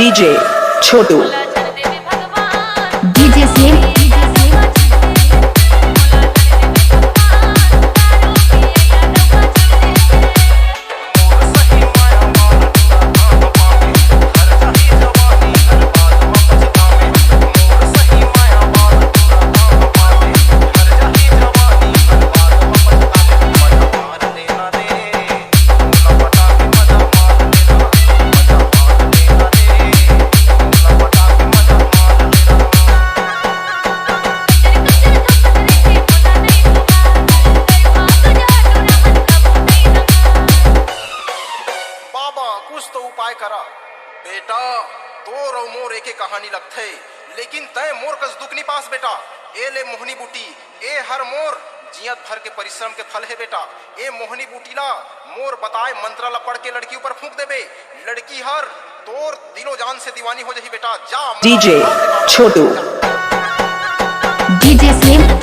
DJ छोटू DJ सेम कुछ तो उपाय करा बेटा। तोर और मोर एके कहानी लगथे, लेकिन तय मोर कस दुखनी पास बेटा। ए ले मोहनी बूटी, ए हर मोर जियत भर के परिश्रम के फल है बेटा। ए मोहनी बूटी ला मोर बताए मंत्रा ला पढ़ के लड़की ऊपर फूंक देबे, लड़की हर तोर दिलो जान से दीवानी हो जाही बेटा। जा डीजे छोटू डीजे सेम